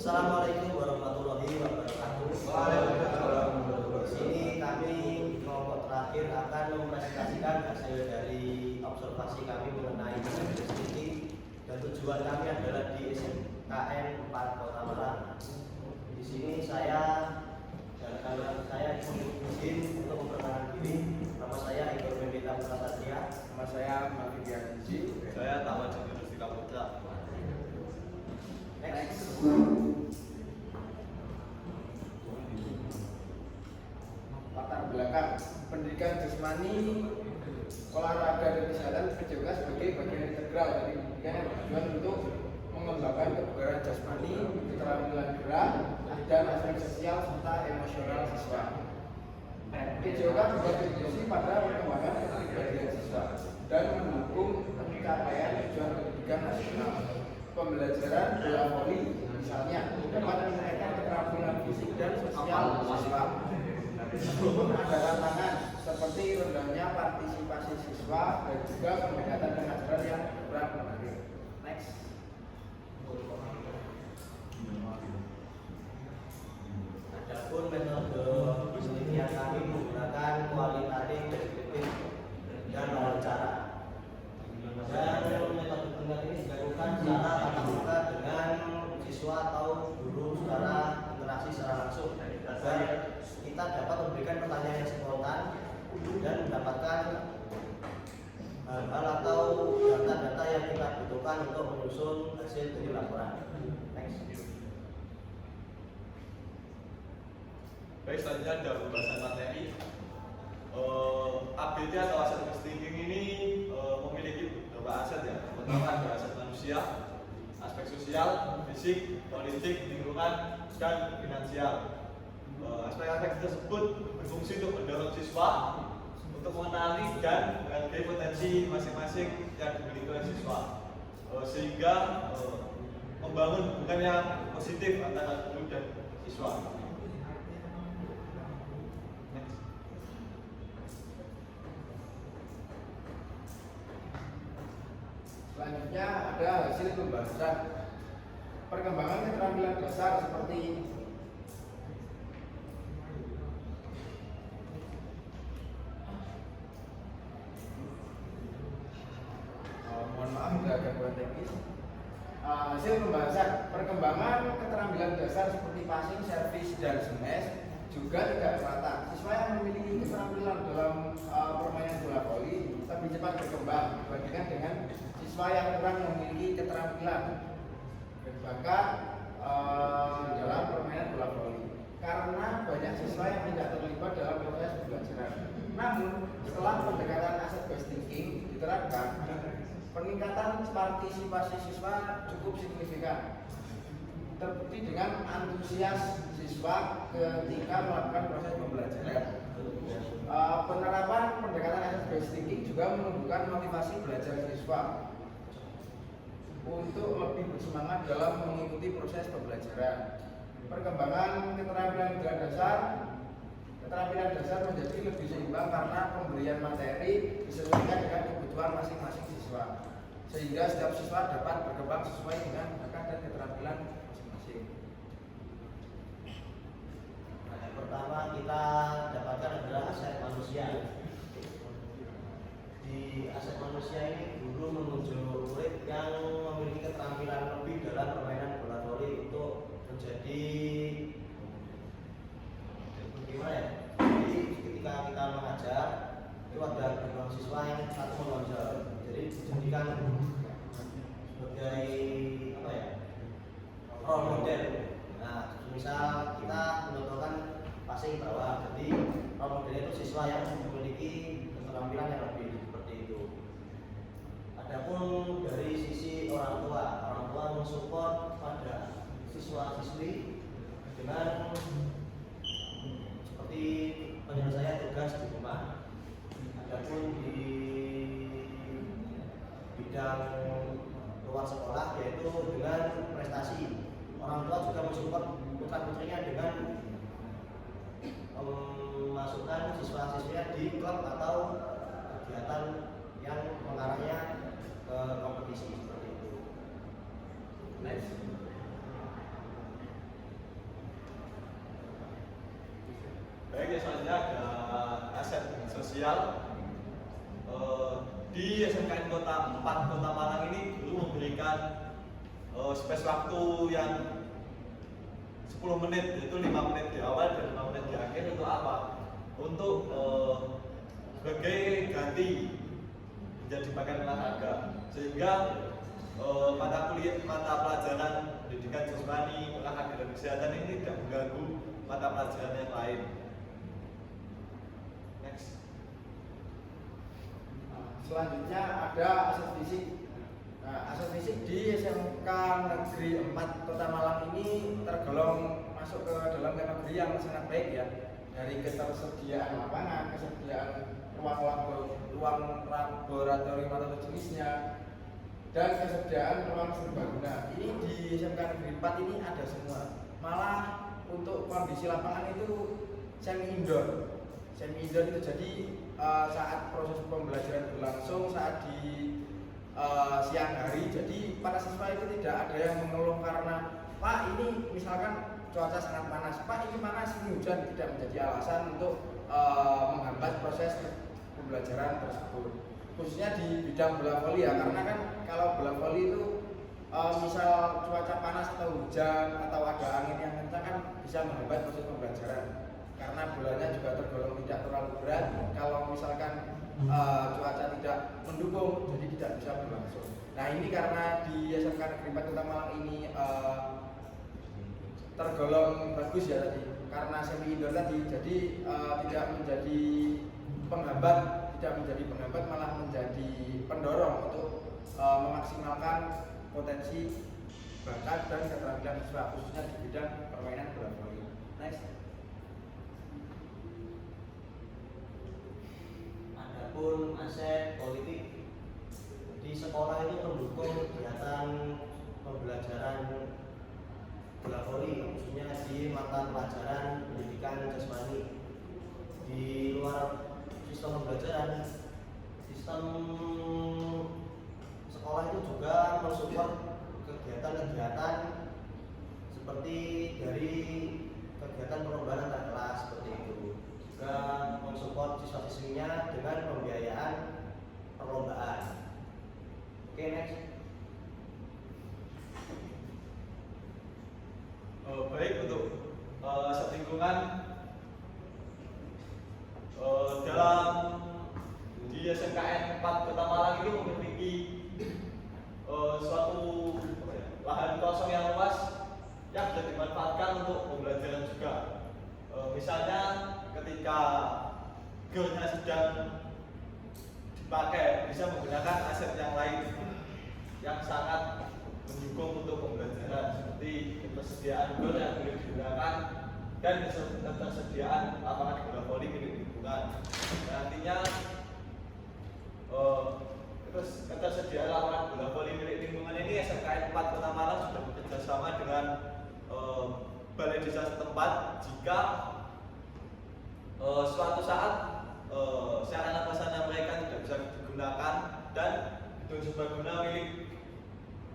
Assalamualaikum warahmatullahi wabarakatuh. Waalaikumsalam. Di sini kami kelompok terakhir akan mempresentasikan hasil dari observasi kami mengenai Indonesia ini, dan tujuan kami adalah di SMKN 4 Kota Malang. Di sini saya izin untuk memperkenalkan diri. Nama saya Igor Mendita Putrasatria. Nama saya Mafidia Gizi. Saya Taman Jati Rustika Putra. Next. Latar belakang pendidikan jasmani, olahraga dan kesehatan diperjuangkan sebagai bagian integral dari pendidikan yang bertujuan untuk mengembangkan kebugaran jasmani, keterampilan gerak, dan aspek sosial serta emosional siswa. Diperjuangkan berkontribusi pada perkembangan kepribadian siswa dan mendukung pencapaian tujuan pendidikan nasional. Pembelajaran bola voli misalnya dapat meningkatkan keterampilan fisik dan sosial siswa. Meskipun ada tantangan seperti rendahnya partisipasi siswa dan juga pendekatan pengajaran yang kurang menarik. Next. Adapun metode penelitian kami menggunakan kualitatif, deskriptif, dan wawancara. Dan metode penelitian ini dilakukan secara tatap muka dengan siswa atau guru secara interaksi secara langsung, agar kita dapat memberikan pertanyaan yang spontan dan mendapatkan hal atau data-data yang kita butuhkan untuk menyusun hasil dari laporan. Next. Baik, selanjutnya ada pembahasan materi. ABT atau aset based thinking ini memiliki beberapa aset ya. Pertama ada aset manusia, aspek sosial, fisik, politik, lingkungan, dan finansial. Aspek-aspek tersebut berfungsi untuk mendorong siswa untuk mengenali dan menghargai potensi masing-masing yang dimiliki oleh siswa, sehingga membangun hubungan yang positif antara guru dan siswa. Selanjutnya ada hasil pembahasan perkembangan keterampilan dasar seperti mohon maaf ada gangguan teknis. Hasil pembahasan perkembangan keterampilan dasar seperti passing, servis, dan smash juga tidak merata. Siswa yang memiliki keterampilan dalam permainan bola voli lebih cepat berkembang dibandingkan dengan siswa yang kurang memiliki keterampilan bahkan dalam permainan bola voli, karena banyak siswa yang tidak terlibat dalam proses pembelajaran. Namun setelah pendekatan asset based thinking diterapkan, peningkatan partisipasi siswa cukup signifikan, terbukti dengan antusias siswa ketika melakukan proses pembelajaran. Penerapan pendekatan asset based thinking juga menumbuhkan motivasi belajar siswa untuk lebih bersemangat dalam mengikuti proses pembelajaran. Perkembangan keterampilan dasar menjadi lebih seimbang karena pemberian materi disesuaikan dengan kebutuhan masing-masing siswa, sehingga setiap siswa dapat berkembang sesuai dengan bakat dan keterampilan masing-masing. Nah, yang pertama kita dapatkan adalah aset manusia. Di aset manusia ini guru menunjuk murid yang memiliki keterampilan lebih dalam permainan bola voli untuk menjadi gimana ya? Jadi ketika kita mengajar itu ada beberapa siswa yang satu menonjol, jadi dijadikan sebagai apa ya? Role model. Nah, misal kita mencontohkan passing bawah, jadi role modelnya itu siswa yang memiliki keterampilan yang lebih seperti itu. Adapun dari sisi orang tua mensupport pada siswa-siswi dengan seperti penyelesaian tugas di rumah. Adapun di bidang luar sekolah yaitu dengan prestasi, orang tua juga mensupport putra-putrinya dengan memasukkan siswa-siswinya di klub atau kegiatan yang mengarahnya ke kompetisi seperti itu. Next. selanjutnya ada aset sosial. Di SMKN Kota 4 Kota Malang ini dulu memberikan space waktu yang 10 menit, yaitu 5 menit di awal dan 5 menit di akhir. Untuk apa? Untuk sebagai ganti menjadi pakaian olahraga, sehingga mata pelajaran pendidikan jasmani, olahraga dan kesehatan ini tidak mengganggu mata pelajaran yang lain. Next. Selanjutnya ada aset fisik. Nah, aset fisik di SMK Negeri 4 Kota Malang ini tergolong masuk ke dalam kategori yang sangat baik ya. Dari ketersediaan lapangan, kesediaan ruang laboratorium atau jenisnya, dan kesediaan ruang serbaguna. Ini di SMK Negeri 4 ini ada semua. Malah untuk kondisi lapangan itu semi indoor. Semi indoor itu jadi saat proses pembelajaran berlangsung saat di siang hari, jadi para siswa itu tidak ada yang mengeluh karena Pak ini misalkan cuaca sangat panas, Pak ini panas, ini hujan, tidak menjadi alasan untuk menghambat proses pembelajaran tersebut. Khususnya di bidang bola voli ya, karena kan kalau bola voli itu misal cuaca panas atau hujan atau ada angin yang kencang kan bisa menghambat proses pembelajaran. Karena bolanya juga tergolong tidak terlalu berat. Kalau misalkan cuaca tidak mendukung, jadi tidak bisa berlangsung. Nah ini karena di SMK Negeri 4 Kota Malang ini tergolong bagus ya tadi, karena semi indoor tadi, jadi tidak menjadi penghambat, malah menjadi pendorong untuk memaksimalkan potensi bakat dan keterampilan siswa khususnya di bidang permainan bola voli. Next. Adapun aset politik di sekolah itu mendukung kegiatan pembelajaran bola voli, khususnya di mata pelajaran pendidikan jasmani. Di luar sistem pembelajaran, sistem sekolah itu juga mensupport kegiatan-kegiatan seperti dari kegiatan perlombaan antar kelas seperti itu, juga mensupport siswa-siswinya dengan pembiayaan perlombaan. Oke, next. Baik, untuk lingkungan dalam di SMKN 4 Kota Malang ini memiliki suatu lahan kosong yang luas yang bisa dimanfaatkan untuk pembelajaran juga. Misalnya ketika gearnya sedang dipakai, bisa menggunakan aset yang lain yang sangat mendukung untuk pembelajaran, seperti ketersediaan gear yang boleh digunakan dan ketersediaan lapangan bola voli milik lingkungan. Nantinya terus ketersediaan lapangan bola voli milik lingkungan ini SMKN 4 Kota Malang sudah bekerjasama dengan balai desa setempat. Jika suatu saat sarana prasarana mereka tidak bisa digunakan dan gedung serbaguna milik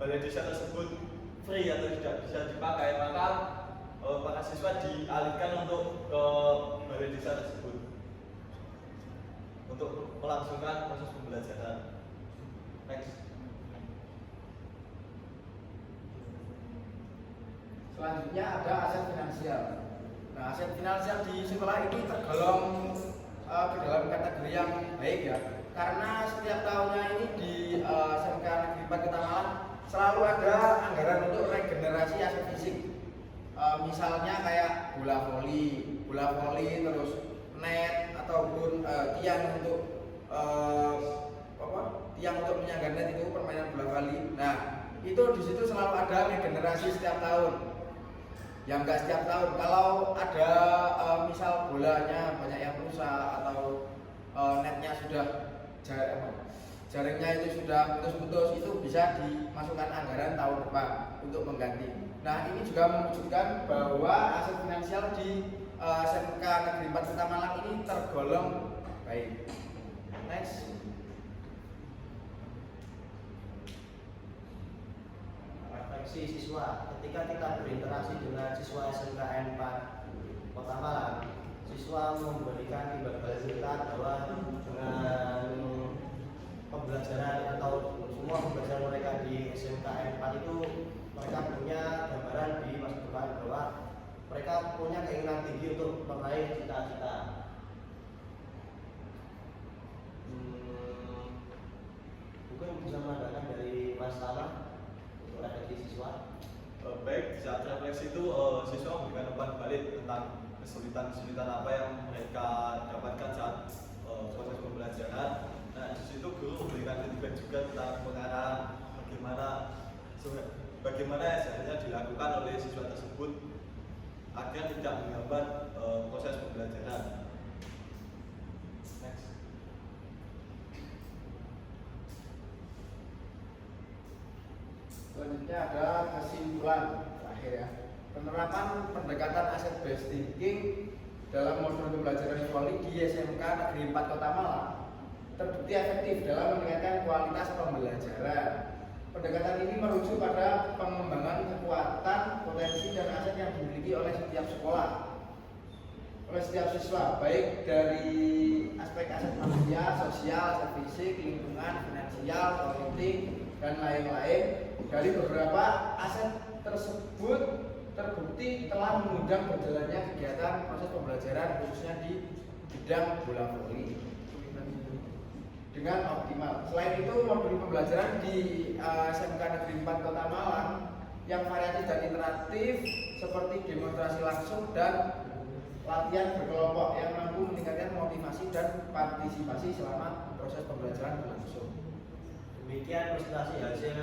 balai desa tersebut free atau tidak bisa dipakai, maka para siswa dialihkan untuk ke balai desa tersebut untuk melangsungkan proses pembelajaran. Next. Selanjutnya ada aset finansial. Nah, aset finansial di sekolah ini tergolong ke dalam kategori yang baik ya, karena setiap tahunnya ini di SMK Negeri 4 Kota Malang selalu ada anggaran untuk regenerasi aset fisik. Misalnya kayak bola voli, terus net ataupun tiang untuk tiang untuk menyangga net itu permainan bola voli. Nah, itu di situ selalu ada regenerasi setiap tahun. Yang enggak setiap tahun, kalau ada misal bolanya banyak yang rusak atau netnya sudah jaringnya itu sudah putus-putus, itu bisa dimasukkan anggaran tahun depan untuk mengganti. Nah, ini juga menunjukkan bahwa aset finansial di SMK Negeri 4 Kota Malang ini tergolong baik. Next. Refleksi siswa. Ketika kita berinteraksi dengan siswa SMKN 4 Kota Malang, siswa memberikan imbal cerita bahwa dengan pembelajaran atau semua pembelajaran mereka di SMKN 4 itu mereka punya gambaran di masa depan bahwa mereka punya keinginan tinggi untuk meraih cita-cita. Mungkin bisa menandakan dari masalah untuk refleksi siswa. Baik, saat refleksi itu siswa memberikan umpan balik tentang kesulitan-kesulitan apa yang mereka dapatkan saat proses pembelajaran. Nah, di situ guru memberikan feedback juga tentang pengarahan bagaimana yang seharusnya dilakukan oleh siswa tersebut agar tidak menghambat proses pembelajaran. Next. Selanjutnya ada kesimpulan terakhir ya. Penerapan pendekatan asset based thinking dalam modul pembelajaran voli di SMK Negeri 4 Kota Malang terbukti efektif dalam meningkatkan kualitas pembelajaran. Pendekatan ini merujuk pada pengembangan kekuatan, potensi, dan aset yang dimiliki oleh setiap sekolah, oleh setiap siswa, baik dari aspek aset manusia, sosial, aset fisik, lingkungan, finansial, politik, dan lain-lain. Dari beberapa aset tersebut terbukti telah mengundang berjalannya kegiatan proses pembelajaran khususnya di bidang bola voli dengan optimal. Selain itu, modul pembelajaran di SMK Negeri 4 Kota Malang yang variatif dan interaktif seperti demonstrasi langsung dan latihan berkelompok yang mampu meningkatkan motivasi dan partisipasi selama proses pembelajaran berlangsung. Demikian presentasi hasil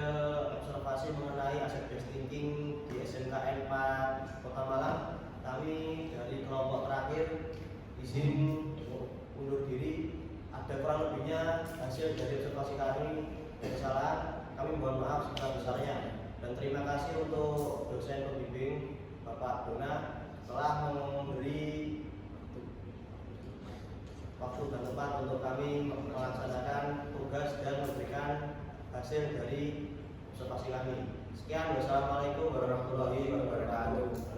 observasi mengenai aset based thinking di SMKN 4 Kota Malang. Kami dari kelompok terakhir izin undur diri. Ada kurang lebihnya hasil dari observasi kami yang kesalahan, kami mohon maaf sebesar-besarnya. Dan terima kasih untuk dosen pembimbing Bapak Dona telah memberi waktu dan tempat untuk kami melaksanakan tugas dan memberikan hasil dari observasi kami. Sekian, wassalamualaikum warahmatullahi wabarakatuh.